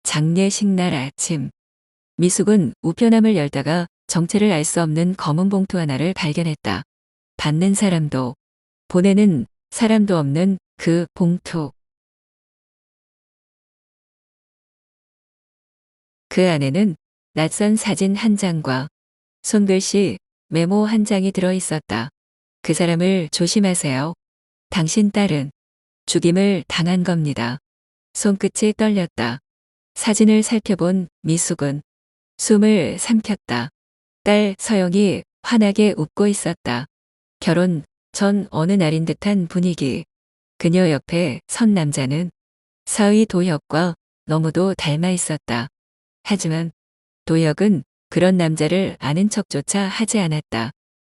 장례식 날 아침, 미숙은 우편함을 열다가 정체를 알 수 없는 검은 봉투 하나를 발견했다. 받는 사람도 보내는 사람도 없는 그 봉투. 그 안에는 낯선 사진 한 장과 손글씨 메모 한 장이 들어 있었다. 그 사람을 조심하세요. 당신 딸은 죽임을 당한 겁니다. 손끝이 떨렸다. 사진을 살펴본 미숙은 숨을 삼켰다. 딸 서영이 환하게 웃고 있었다. 결혼 전 어느 날인 듯한 분위기. 그녀 옆에 선 남자는 사위 도혁과 너무도 닮아 있었다. 하지만 도혁은 그런 남자를 아는 척조차 하지 않았다.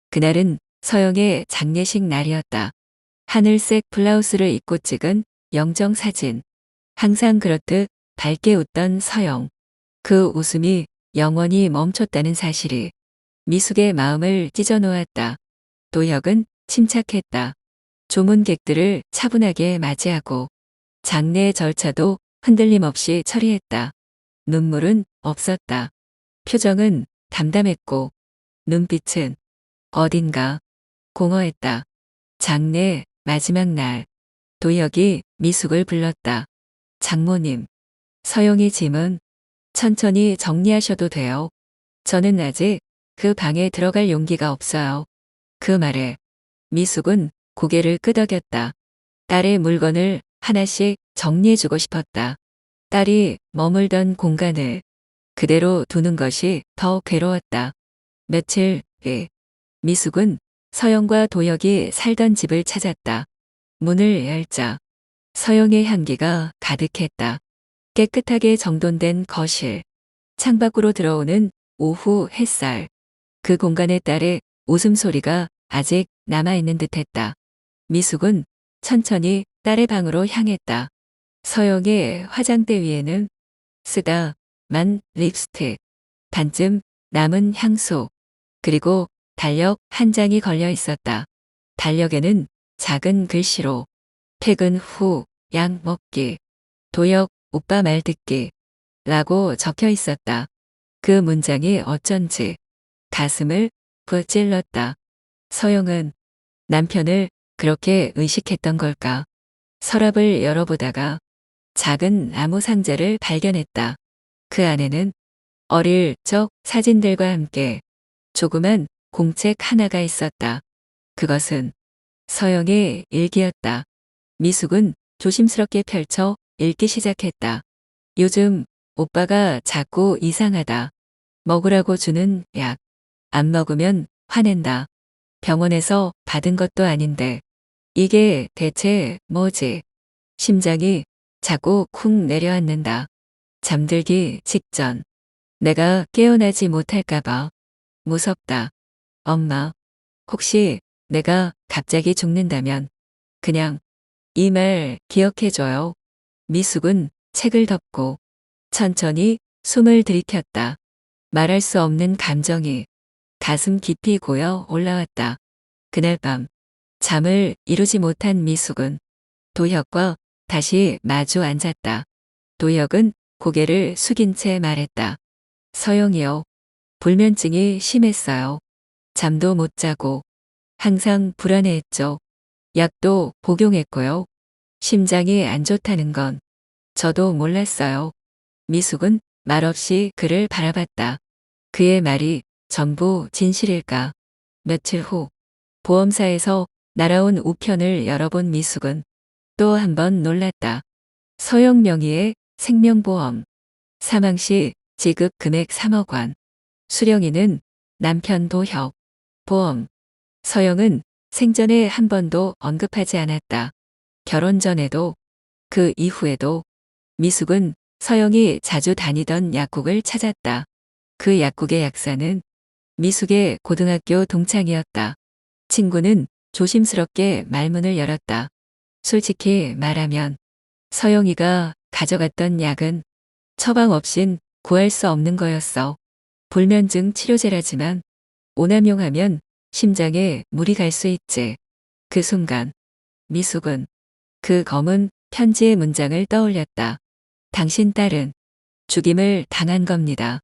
그날은 서영의 장례식 날이었다. 하늘색 블라우스를 입고 찍은 영정사진. 항상 그렇듯 밝게 웃던 서영. 그 웃음이 영원히 멈췄다는 사실이 미숙의 마음을 찢어놓았다. 도혁은 침착했다. 조문객들을 차분하게 맞이하고 장례 절차도 흔들림 없이 처리했다. 눈물은 없었다. 표정은 담담했고 눈빛은 어딘가 공허했다. 장례 마지막 날, 도혁이 미숙을 불렀다. 장모님, 서영이 짐은 천천히 정리하셔도 돼요. 저는 아직 그 방에 들어갈 용기가 없어요. 그 말에 미숙은 고개를 끄덕였다. 딸의 물건을 하나씩 정리해주고 싶었다. 딸이 머물던 공간을 그대로 두는 것이 더 괴로웠다. 며칠 뒤 미숙은 서영과 도혁이 살던 집을 찾았다. 문을 열자 서영의 향기가 가득했다. 깨끗하게 정돈된 거실, 창밖으로 들어오는 오후 햇살, 그 공간에 딸의 웃음소리가 아직 남아있는 듯했다. 미숙은 천천히 딸의 방으로 향했다. 서영의 화장대 위에는 쓰다만 립스틱, 반쯤 남은 향수, 그리고 달력 한 장이 걸려 있었다. 달력에는 작은 글씨로 퇴근 후 약 먹기, 도혁 오빠 말 듣기 라고 적혀 있었다. 그 문장이 어쩐지 가슴을 부찔렀다. 서영은 남편을 그렇게 의식했던 걸까? 서랍을 열어보다가 작은 나무 상자를 발견했다. 그 안에는 어릴 적 사진들과 함께 조그만 공책 하나가 있었다. 그것은 서영의 일기였다. 미숙은 조심스럽게 펼쳐 읽기 시작했다. 요즘 오빠가 자꾸 이상하다. 먹으라고 주는 약. 안 먹으면 화낸다. 병원에서 받은 것도 아닌데 이게 대체 뭐지? 심장이 자꾸 쿵 내려앉는다. 잠들기 직전. 내가 깨어나지 못할까봐. 무섭다. 엄마, 혹시 내가 갑자기 죽는다면 그냥 이 말 기억해줘요. 미숙은 책을 덮고 천천히 숨을 들이켰다. 말할 수 없는 감정이 가슴 깊이 고여 올라왔다. 그날 밤 잠을 이루지 못한 미숙은 도혁과 다시 마주 앉았다. 도혁은 고개를 숙인 채 말했다. 서영이요. 불면증이 심했어요. 잠도 못 자고 항상 불안해했죠. 약도 복용했고요. 심장이 안 좋다는 건 저도 몰랐어요. 미숙은 말없이 그를 바라봤다. 그의 말이 전부 진실일까? 며칠 후 보험사에서 날아온 우편을 열어본 미숙은 또 한 번 놀랐다. 서영 명의의 생명보험, 사망 시 지급 금액 3억 원, 수령인은 남편 도혁, 보험, 서영은 생전에 한 번도 언급하지 않았다. 결혼 전에도 그 이후에도 미숙은 서영이 자주 다니던 약국을 찾았다. 그 약국의 약사는 미숙의 고등학교 동창이었다. 친구는 조심스럽게 말문을 열었다. 솔직히 말하면 서영이가 가져갔던 약은 처방 없인 구할 수 없는 거였어. 불면증 치료제라지만 오남용하면 심장에 물이 갈 수 있지. 그 순간 미숙은 그 검은 편지의 문장을 떠올렸다. 당신 딸은 죽임을 당한 겁니다.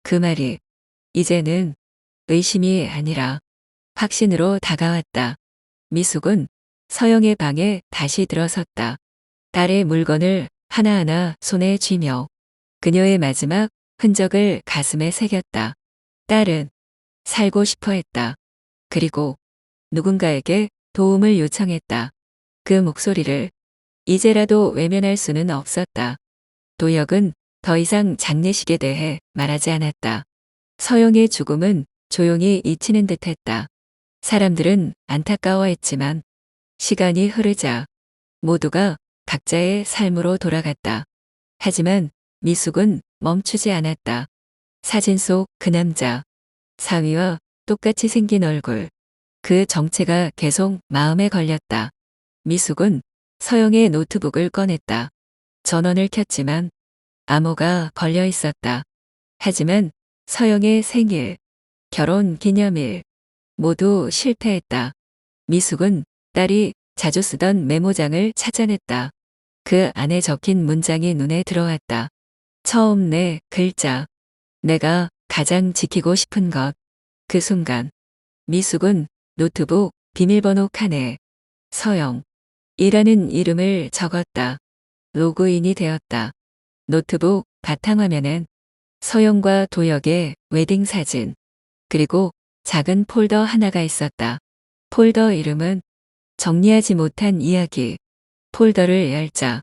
그 말이 이제는 의심이 아니라 확신으로 다가왔다. 미숙은 서영의 방에 다시 들어섰다. 딸의 물건을 하나하나 손에 쥐며 그녀의 마지막 흔적을 가슴에 새겼다. 딸은 살고 싶어 했다. 그리고 누군가에게 도움을 요청했다. 그 목소리를 이제라도 외면할 수는 없었다. 도혁은 더 이상 장례식에 대해 말하지 않았다. 서영의 죽음은 조용히 잊히는 듯했다. 사람들은 안타까워했지만 시간이 흐르자 모두가 각자의 삶으로 돌아갔다. 하지만 미숙은 멈추지 않았다. 사진 속 그 남자, 사위와 똑같이 생긴 얼굴, 그 정체가 계속 마음에 걸렸다. 미숙은 서영의 노트북을 꺼냈다. 전원을 켰지만 암호가 걸려 있었다. 하지만 서영의 생일, 결혼 기념일 모두 실패했다. 미숙은 딸이 자주 쓰던 메모장을 찾아냈다. 그 안에 적힌 문장이 눈에 들어왔다. 처음 내 글자. 내가 가장 지키고 싶은 것. 그 순간 미숙은 노트북 비밀번호 칸에 서영 이라는 이름을 적었다. 로그인이 되었다. 노트북 바탕화면엔 서영과 도혁의 웨딩 사진, 그리고 작은 폴더 하나가 있었다. 폴더 이름은 정리하지 못한 이야기. 폴더를 열자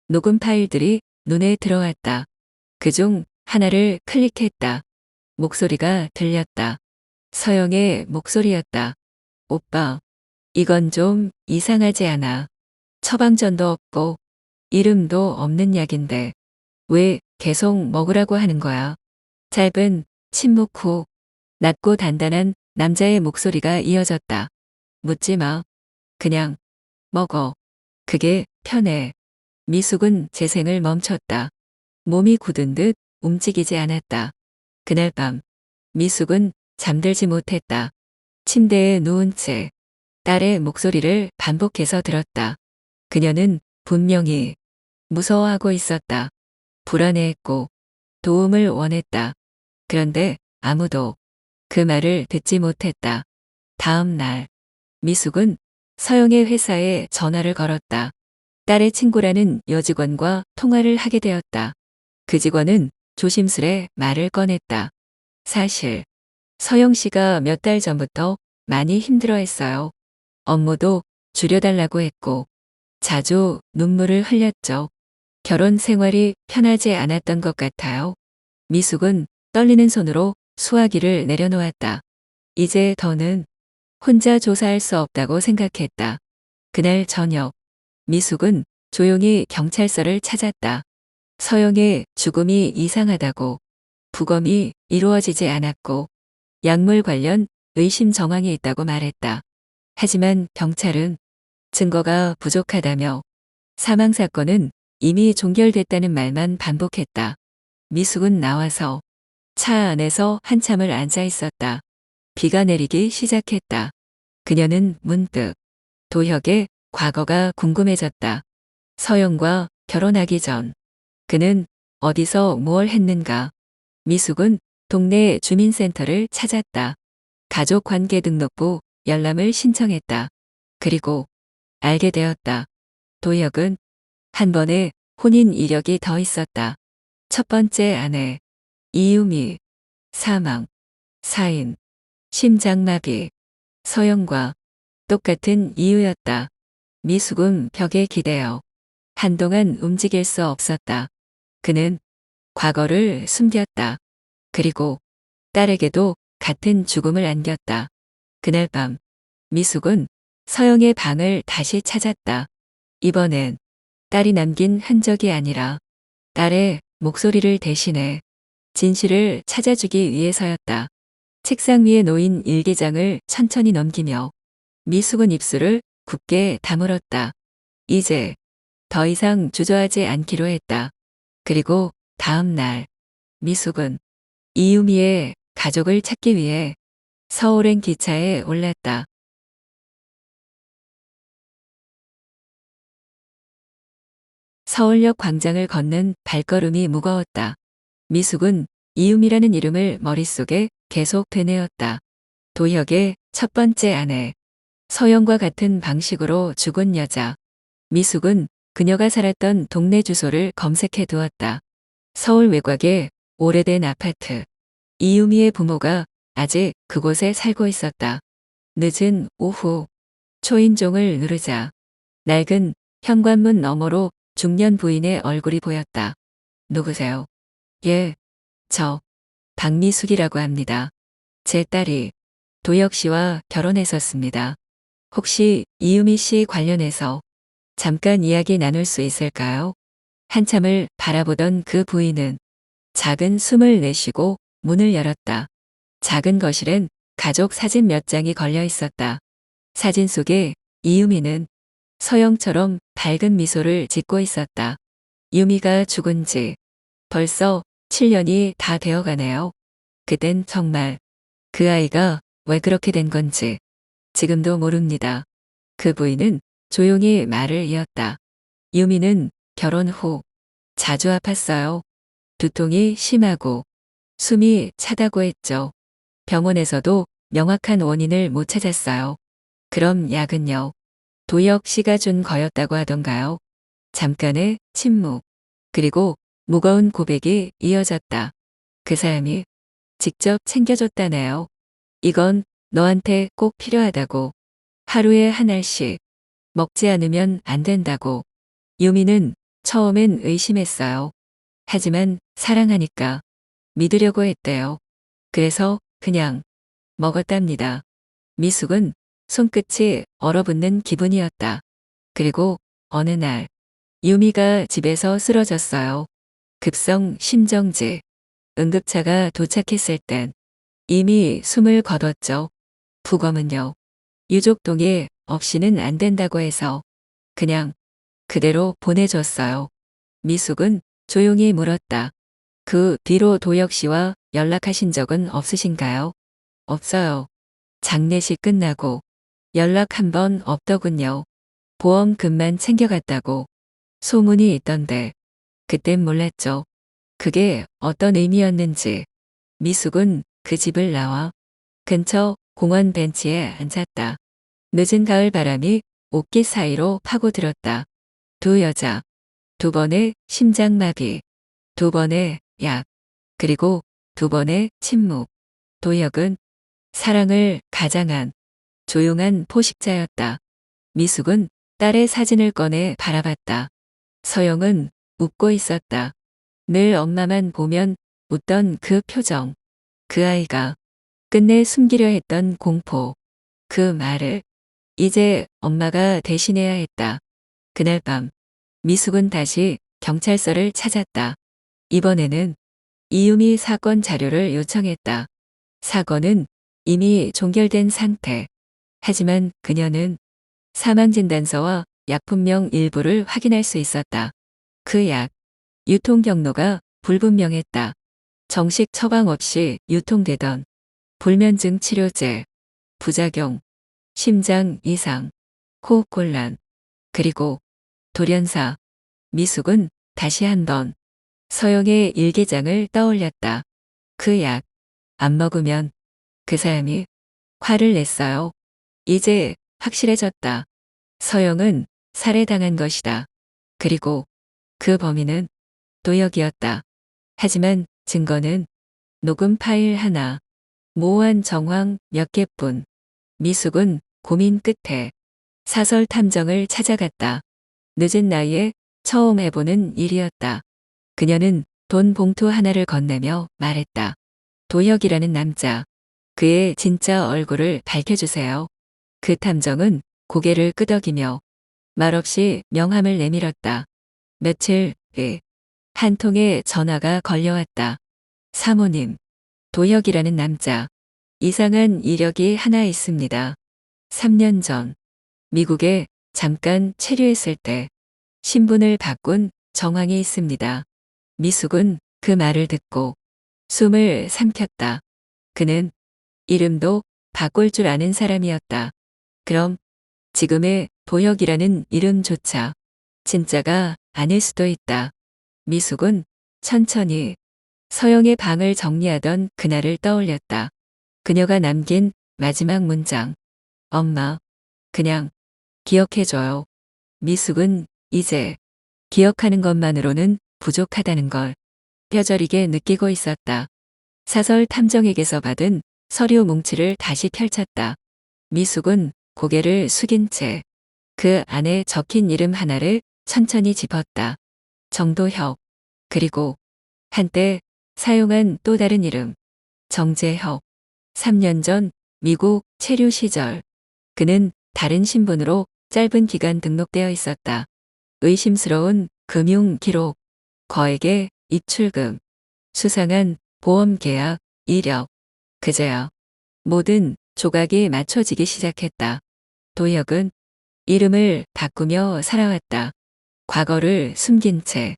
녹음 파일들이 눈에 들어왔다. 그중 하나를 클릭했다. 목소리가 들렸다. 서영의 목소리였다. 오빠, 이건 좀 이상하지 않아. 처방전도 없고 이름도 없는 약인데 왜 계속 먹으라고 하는 거야? 짧은 침묵 후 낮고 단단한 남자의 목소리가 이어졌다. 묻지 마. 그냥 먹어. 그게 편해. 미숙은 재생을 멈췄다. 몸이 굳은 듯 움직이지 않았다. 그날 밤 미숙은 잠들지 못했다. 침대에 누운 채 딸의 목소리를 반복해서 들었다. 그녀는 분명히 무서워하고 있었다. 불안해했고 도움을 원했다. 그런데 아무도 그 말을 듣지 못했다. 다음 날 미숙은 서영의 회사에 전화를 걸었다. 딸의 친구라는 여직원과 통화를 하게 되었다. 그 직원은 조심스레 말을 꺼냈다. 사실 서영 씨가 몇 달 전부터 많이 힘들어했어요. 업무도 줄여달라고 했고 자주 눈물을 흘렸죠. 결혼 생활이 편하지 않았던 것 같아요. 미숙은 떨리는 손으로 수화기를 내려놓았다. 이제 더는 혼자 조사할 수 없다고 생각했다. 그날 저녁 미숙은 조용히 경찰서를 찾았다. 서영의 죽음이 이상하다고, 부검이 이루어지지 않았고 약물 관련 의심 정황이 있다고 말했다. 하지만 경찰은 증거가 부족하다며 사망 사건은 이미 종결됐다는 말만 반복했다. 미숙은 나와서 차 안에서 한참을 앉아 있었다. 비가 내리기 시작했다. 그녀는 문득 도혁의 과거가 궁금해졌다. 서영과 결혼하기 전 그는 어디서 무얼 했는가. 미숙은 동네 주민센터를 찾았다. 가족관계등록부 열람을 신청했다. 그리고 알게 되었다. 도혁은 한 번의 혼인 이력이 더 있었다. 첫 번째 아내 이유미 사망, 사인, 심장마비. 서영과 똑같은 이유였다. 미숙은 벽에 기대어 한동안 움직일 수 없었다. 그는 과거를 숨겼다. 그리고 딸에게도 같은 죽음을 안겼다. 그날 밤 미숙은 서영의 방을 다시 찾았다. 이번엔 딸이 남긴 흔적이 아니라 딸의 목소리를 대신해 진실을 찾아주기 위해서였다. 책상 위에 놓인 일기장을 천천히 넘기며 미숙은 입술을 굳게 다물었다. 이제 더 이상 주저하지 않기로 했다. 그리고 다음 날 미숙은 이유미의 가족을 찾기 위해 서울행 기차에 올랐다. 서울역 광장을 걷는 발걸음이 무거웠다. 미숙은 이유미라는 이름을 머릿속에 계속 되뇌었다. 도혁의 첫 번째 아내. 서영과 같은 방식으로 죽은 여자. 미숙은 그녀가 살았던 동네 주소를 검색해 두었다. 서울 외곽의 오래된 아파트. 이유미의 부모가 아직 그곳에 살고 있었다. 늦은 오후 초인종을 누르자 낡은 현관문 너머로 중년 부인의 얼굴이 보였다. 누구세요? 예, 저 박미숙이라고 합니다. 제 딸이 도혁 씨와 결혼했었습니다. 혹시 이유미 씨 관련해서 잠깐 이야기 나눌 수 있을까요? 한참을 바라보던 그 부인은 작은 숨을 내쉬고 문을 열었다. 작은 거실엔 가족 사진 몇 장이 걸려 있었다. 사진 속에 이유미는 서영처럼 밝은 미소를 짓고 있었다. 유미가 죽은 지 벌써 7년이 다 되어 가네요. 그땐 정말 그 아이가 왜 그렇게 된 건지 지금도 모릅니다. 그 부인은 조용히 말을 이었다. 유미는 결혼 후 자주 아팠어요. 두통이 심하고 숨이 차다고 했죠. 병원에서도 명확한 원인을 못 찾았어요. 그럼 약은요? 도혁 씨가 준 거였다고 하던가요? 잠깐의 침묵. 그리고 무거운 고백이 이어졌다. 그 사람이 직접 챙겨줬다네요. 이건 너한테 꼭 필요하다고. 하루에 한 알씩 먹지 않으면 안 된다고. 유미는 처음엔 의심했어요. 하지만 사랑하니까 믿으려고 했대요. 그래서 그냥 먹었답니다. 미숙은 손끝이 얼어붙는 기분이었다. 그리고 어느 날 유미가 집에서 쓰러졌어요. 급성 심정지. 응급차가 도착했을 땐 이미 숨을 거뒀죠. 부검은요. 유족 동의 없이는 안 된다고 해서 그냥 그대로 보내줬어요. 미숙은 조용히 물었다. 그 뒤로 도혁 씨와 연락하신 적은 없으신가요? 없어요. 장례식 끝나고 연락 한 번 없더군요. 보험금만 챙겨갔다고 소문이 있던데 그땐 몰랐죠. 그게 어떤 의미였는지. 미숙은 그 집을 나와 근처 공원 벤치에 앉았다. 늦은 가을 바람이 옷깃 사이로 파고들었다. 두 여자, 두 번의 심장마비, 두 번의 약, 그리고 두 번의 침묵. 도혁은 사랑을 가장한 조용한 포식자였다. 미숙은 딸의 사진을 꺼내 바라봤다. 서영은 웃고 있었다. 늘 엄마만 보면 웃던 그 표정. 그 아이가 끝내 숨기려 했던 공포. 그 말을 이제 엄마가 대신해야 했다. 그날 밤 미숙은 다시 경찰서를 찾았다. 이번에는 이유미 사건 자료를 요청했다. 사건은 이미 종결된 상태. 하지만 그녀는 사망진단서와 약품명 일부를 확인할 수 있었다. 그 약, 유통 경로가 불분명했다. 정식 처방 없이 유통되던 불면증 치료제, 부작용, 심장 이상, 호흡곤란, 그리고 돌연사. 미숙은 다시 한번 서영의 일기장을 떠올렸다. 그 약, 안 먹으면 그 사람이 화를 냈어요. 이제 확실해졌다. 서영은 살해당한 것이다. 그리고 그 범인은 도혁이었다. 하지만 증거는 녹음 파일 하나, 모호한 정황 몇 개뿐. 미숙은 고민 끝에 사설 탐정을 찾아갔다. 늦은 나이에 처음 해보는 일이었다. 그녀는 돈 봉투 하나를 건네며 말했다. 도혁이라는 남자, 그의 진짜 얼굴을 밝혀주세요. 그 탐정은 고개를 끄덕이며 말없이 명함을 내밀었다. 며칠 뒤 한 통의 전화가 걸려왔다. 사모님, 도혁이라는 남자, 이상한 이력이 하나 있습니다. 3년 전 미국에 잠깐 체류했을 때 신분을 바꾼 정황이 있습니다. 미숙은 그 말을 듣고 숨을 삼켰다. 그는 이름도 바꿀 줄 아는 사람이었다. 그럼 지금의 도혁이라는 이름조차 진짜가 아닐 수도 있다. 미숙은 천천히 서영의 방을 정리하던 그날을 떠올렸다. 그녀가 남긴 마지막 문장. 엄마, 그냥 기억해줘요. 미숙은 이제 기억하는 것만으로는 부족하다는 걸 뼈저리게 느끼고 있었다. 사설 탐정에게서 받은 서류 뭉치를 다시 펼쳤다. 미숙은 고개를 숙인 채 그 안에 적힌 이름 하나를 천천히 짚었다. 정도혁. 그리고 한때 사용한 또 다른 이름. 정재혁. 3년 전 미국 체류 시절 그는 다른 신분으로 짧은 기간 등록되어 있었다. 의심스러운 금융 기록, 거액의 입출금, 수상한 보험 계약, 이력. 그제야 모든 조각이 맞춰지기 시작했다. 도혁은 이름을 바꾸며 살아왔다. 과거를 숨긴 채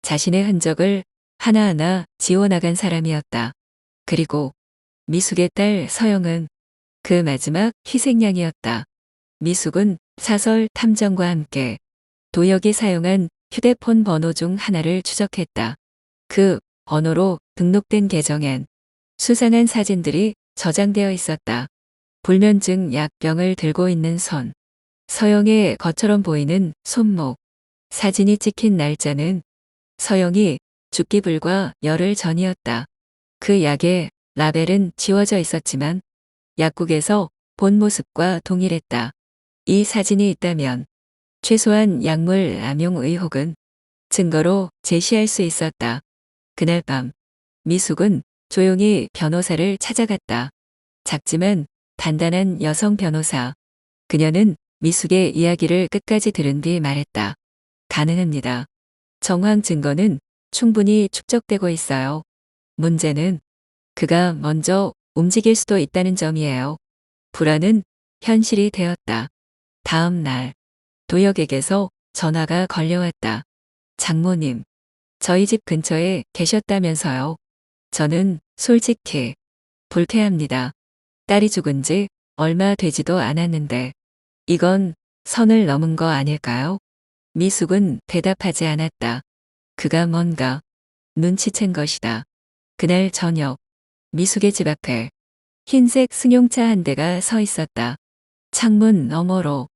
자신의 흔적을 하나하나 지워나간 사람이었다. 그리고 미숙의 딸 서영은 그 마지막 희생양이었다. 미숙은 사설 탐정과 함께 도혁이 사용한 휴대폰 번호 중 하나를 추적했다. 그 번호로 등록된 계정엔 수상한 사진들이 저장되어 있었다. 불면증 약병을 들고 있는 손, 서영의 것처럼 보이는 손목, 사진이 찍힌 날짜는 서영이 죽기 불과 열흘 전이었다. 그 약의 라벨은 지워져 있었지만 약국에서 본 모습과 동일했다. 이 사진이 있다면 최소한 약물 남용 의혹은 증거로 제시할 수 있었다. 그날 밤 미숙은 조용히 변호사를 찾아갔다. 작지만 단단한 여성 변호사. 그녀는 미숙의 이야기를 끝까지 들은 뒤 말했다. 가능합니다. 정황 증거는 충분히 축적되고 있어요. 문제는 그가 먼저 움직일 수도 있다는 점이에요. 불안은 현실이 되었다. 다음 날 도혁에게서 전화가 걸려왔다. 장모님, 저희 집 근처에 계셨다면서요. 저는 솔직히 불쾌합니다. 딸이 죽은 지 얼마 되지도 않았는데 이건 선을 넘은 거 아닐까요? 미숙은 대답하지 않았다. 그가 뭔가 눈치챈 것이다. 그날 저녁 미숙의 집 앞에 흰색 승용차 한 대가 서 있었다. 창문 너머로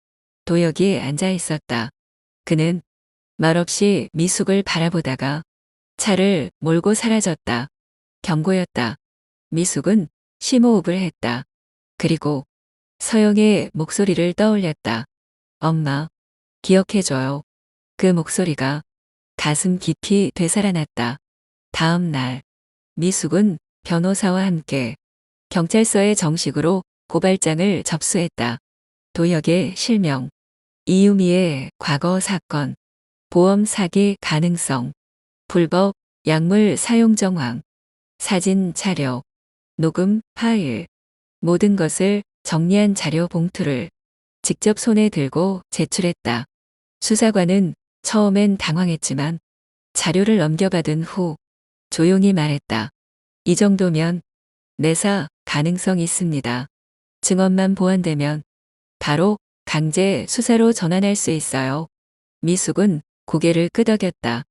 도혁이 앉아 있었다. 그는 말없이 미숙을 바라보다가 차를 몰고 사라졌다. 경고였다. 미숙은 심호흡을 했다. 그리고 서영의 목소리를 떠올렸다. 엄마, 기억해줘요. 그 목소리가 가슴 깊이 되살아났다. 다음 날 미숙은 변호사와 함께 경찰서에 정식으로 고발장을 접수했다. 도혁의 실명, 이유미의 과거 사건, 보험 사기 가능성, 불법 약물 사용 정황, 사진 자료, 녹음 파일, 모든 것을 정리한 자료 봉투를 직접 손에 들고 제출했다. 수사관은 처음엔 당황했지만 자료를 넘겨받은 후 조용히 말했다. 이 정도면 내사 가능성 있습니다. 증언만 보완되면 바로 강제 수사로 전환할 수 있어요. 미숙은 고개를 끄덕였다.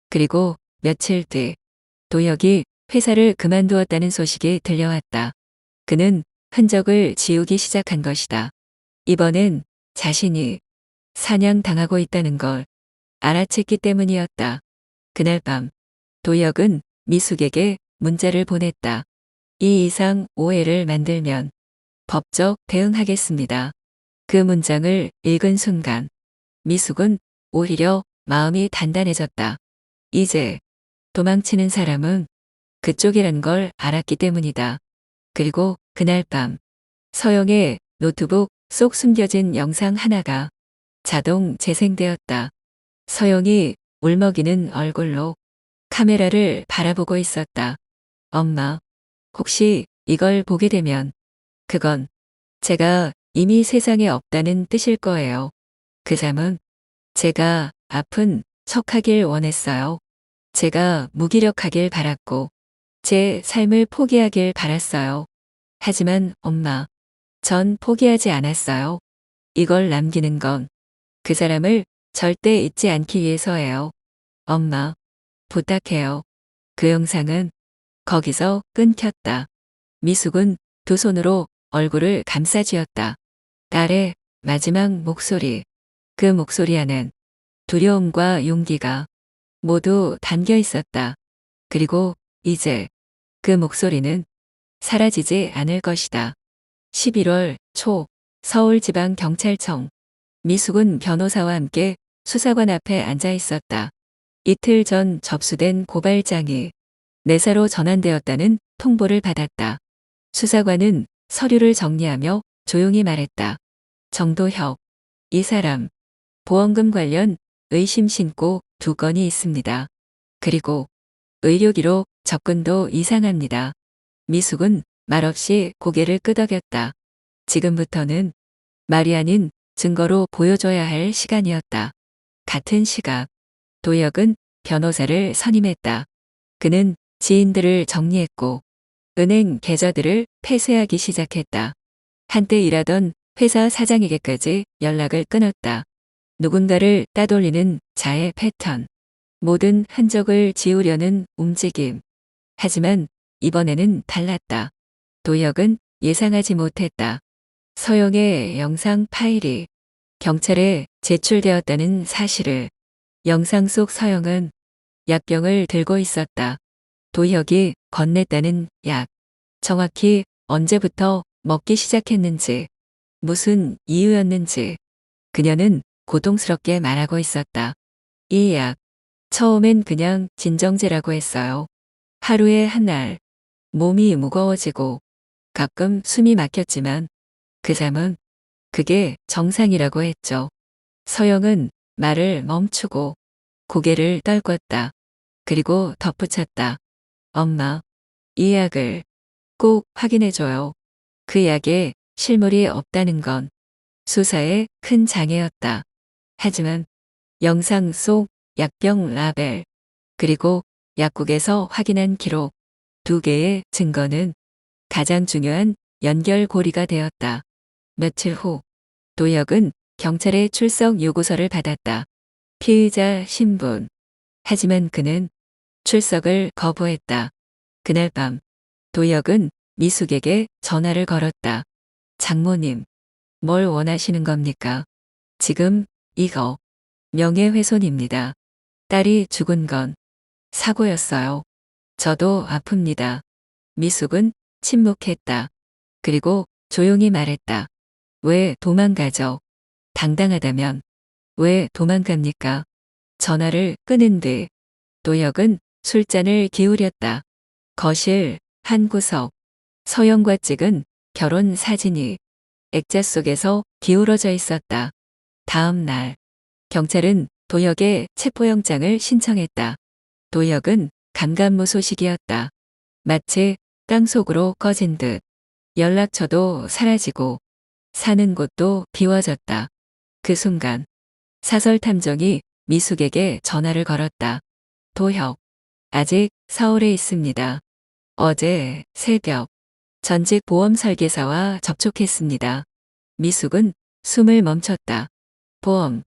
그리고 며칠 뒤 도혁이 회사를 그만두었다는 소식이 들려왔다. 그는 흔적을 지우기 시작한 것이다. 이번엔 자신이 사냥당하고 있다는 걸 알아챘기 때문이었다. 그날 밤 도혁은 미숙에게 문자를 보냈다. 이 이상 오해를 만들면 법적 대응하겠습니다. 그 문장을 읽은 순간 미숙은 오히려 마음이 단단해졌다. 이제 도망치는 사람은 그쪽이란 걸 알았기 때문이다. 그리고 그날 밤 서영의 노트북 속 숨겨진 영상 하나가 자동 재생되었다. 서영이 울먹이는 얼굴로 카메라를 바라보고 있었다. 엄마, 혹시 이걸 보게 되면 그건 제가 이미 세상에 없다는 뜻일 거예요. 그 잠은 제가 아픈 척하길 원했어요. 제가 무기력하길 바랐고 제 삶을 포기하길 바랐어요. 하지만 엄마, 전 포기하지 않았어요. 이걸 남기는 건 그 사람을 절대 잊지 않기 위해서예요. 엄마, 부탁해요. 그 영상은 거기서 끊겼다. 미숙은 두 손으로 얼굴을 감싸쥐었다. 딸의 마지막 목소리. 그 목소리 안엔 두려움과 용기가 모두 담겨 있었다. 그리고 이제 그 목소리는 사라지지 않을 것이다. 11월 초 서울지방경찰청. 미숙은 변호사와 함께 수사관 앞에 앉아 있었다. 이틀 전 접수된 고발장이 내사로 전환되었다는 통보를 받았다. 수사관은 서류를 정리하며 조용히 말했다. 정도혁, 이 사람 보험금 관련 의심 신고 2건이 있습니다. 그리고 의료기록 접근도 이상합니다. 미숙은 말없이 고개를 끄덕였다. 지금부터는 말이 아닌 증거로 보여줘야 할 시간이었다. 같은 시각, 도혁은 변호사를 선임했다. 그는 지인들을 정리했고 은행 계좌들을 폐쇄하기 시작했다. 한때 일하던 회사 사장에게까지 연락을 끊었다. 누군가를 따돌리는 자의 패턴. 모든 흔적을 지우려는 움직임. 하지만 이번에는 달랐다. 도혁은 예상하지 못했다. 서영의 영상 파일이 경찰에 제출되었다는 사실을. 영상 속 서영은 약병을 들고 있었다. 도혁이 건넸다는 약. 정확히 언제부터 먹기 시작했는지, 무슨 이유였는지 그녀는 고통스럽게 말하고 있었다. 이 약, 처음엔 그냥 진정제라고 했어요. 하루에 한 알, 몸이 무거워지고 가끔 숨이 막혔지만 그 잠은 그게 정상이라고 했죠. 서영은 말을 멈추고 고개를 떨궜다. 그리고 덧붙였다. 엄마, 이 약을 꼭 확인해줘요. 그 약에 실물이 없다는 건 수사에 큰 장애였다. 하지만 영상 속 약병 라벨, 그리고 약국에서 확인한 기록, 2개의 증거는 가장 중요한 연결고리가 되었다. 며칠 후, 도혁은 경찰의 출석 요구서를 받았다. 피의자 신분. 하지만 그는 출석을 거부했다. 그날 밤, 도혁은 미숙에게 전화를 걸었다. 장모님, 뭘 원하시는 겁니까? 지금 이거 명예훼손입니다. 딸이 죽은 건 사고였어요. 저도 아픕니다. 미숙은 침묵했다. 그리고 조용히 말했다. 왜 도망가죠? 당당하다면 왜 도망갑니까? 전화를 끄는 듯 도혁은 술잔을 기울였다. 거실 한 구석. 서영과 찍은 결혼 사진이 액자 속에서 기울어져 있었다. 다음 날 경찰은 도혁의 체포영장을 신청했다. 도혁은 감감무소식이었다. 마치 땅속으로 꺼진 듯. 연락처도 사라지고 사는 곳도 비워졌다. 그 순간 사설탐정이 미숙에게 전화를 걸었다. 도혁, 아직 서울에 있습니다. 어제 새벽 전직 보험 설계사와 접촉했습니다. 미숙은 숨을 멈췄다. 보험.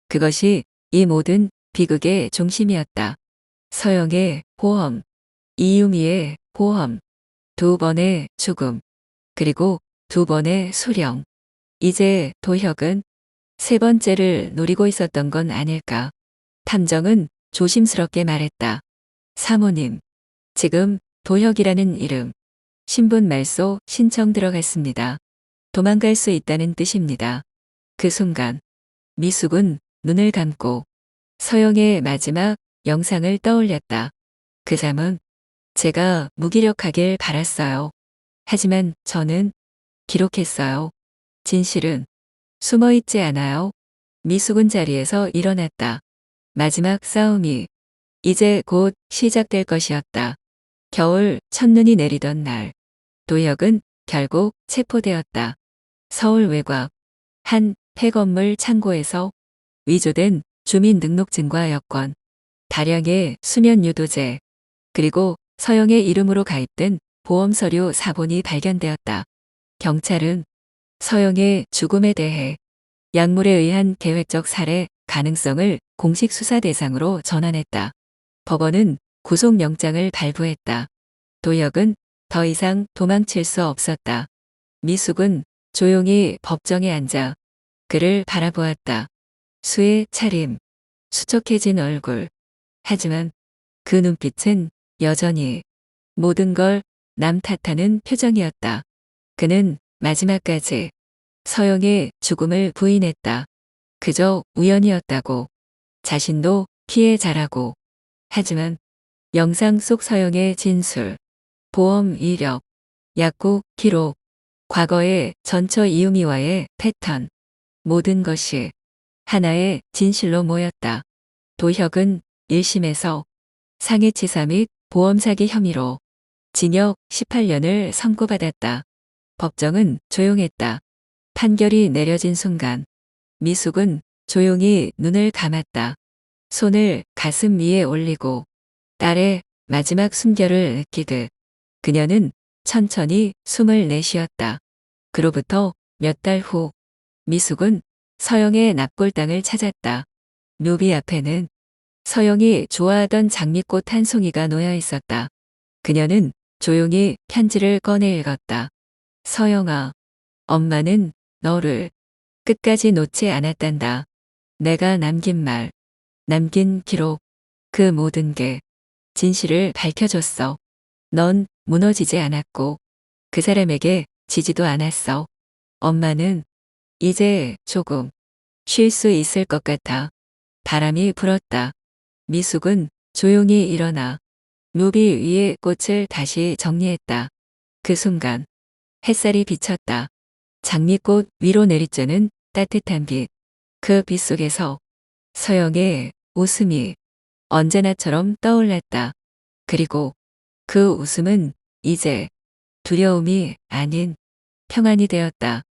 그것이 이 모든 비극의 중심이었다. 서영의 보험, 이유미의 보험, 2번의 죽음, 그리고 2번의 수령. 이제 도혁은 3번째를 노리고 있었던 건 아닐까. 탐정은 조심스럽게 말했다. 사모님, 지금 도혁이라는 이름, 신분 말소 신청 들어갔습니다. 도망갈 수 있다는 뜻입니다. 그 순간 미숙은 눈을 감고 서영의 마지막 영상을 떠올렸다. 그 잠은 제가 무기력하길 바랐어요. 하지만 저는 기록했어요. 진실은 숨어있지 않아요. 미숙은 자리에서 일어났다. 마지막 싸움이 이제 곧 시작될 것이었다. 겨울 첫눈이 내리던 날, 도혁은 결국 체포되었다. 서울 외곽 한 폐건물 창고에서 위조된 주민등록증과 여권, 다량의 수면 유도제, 그리고 서영의 이름으로 가입된 보험서류 4본이 발견되었다. 경찰은 서영의 죽음에 대해 약물에 의한 계획적 살해 가능성을 공식 수사 대상으로 전환했다. 법원은 구속영장을 발부했다. 도혁은 더 이상 도망칠 수 없었다. 미숙은 조용히 법정에 앉아 그를 바라보았다. 수의 차림, 수척해진 얼굴. 하지만 그 눈빛은 여전히 모든 걸 남 탓하는 표정이었다. 그는 마지막까지 서영의 죽음을 부인했다. 그저 우연이었다고. 자신도 피해자라고. 하지만 영상 속 서영의 진술, 보험 이력, 약국 기록, 과거의 전처 이유미와의 패턴, 모든 것이 하나의 진실로 모였다. 도혁은 1심에서 상해치사 및 보험사기 혐의로 징역 18년을 선고받았다. 법정은 조용했다. 판결이 내려진 순간 미숙은 조용히 눈을 감았다. 손을 가슴 위에 올리고 딸의 마지막 숨결을 느끼듯 그녀는 천천히 숨을 내쉬었다. 그로부터 몇 달 후 미숙은 서영의 납골당을 찾았다. 묘비 앞에는 서영이 좋아하던 장미꽃 한 송이가 놓여 있었다. 그녀는 조용히 편지를 꺼내 읽었다. 서영아, 엄마는 너를 끝까지 놓지 않았단다. 내가 남긴 말, 남긴 기록, 그 모든 게 진실을 밝혀줬어. 넌 무너지지 않았고 그 사람에게 지지도 않았어. 엄마는 이제 조금 쉴 수 있을 것 같아. 바람이 불었다. 미숙은 조용히 일어나 묘비 위에 꽃을 다시 정리했다. 그 순간 햇살이 비쳤다. 장미꽃 위로 내리쬐는 따뜻한 빛. 그 빛 속에서 서영의 웃음이 언제나처럼 떠올랐다. 그리고 그 웃음은 이제 두려움이 아닌 평안이 되었다.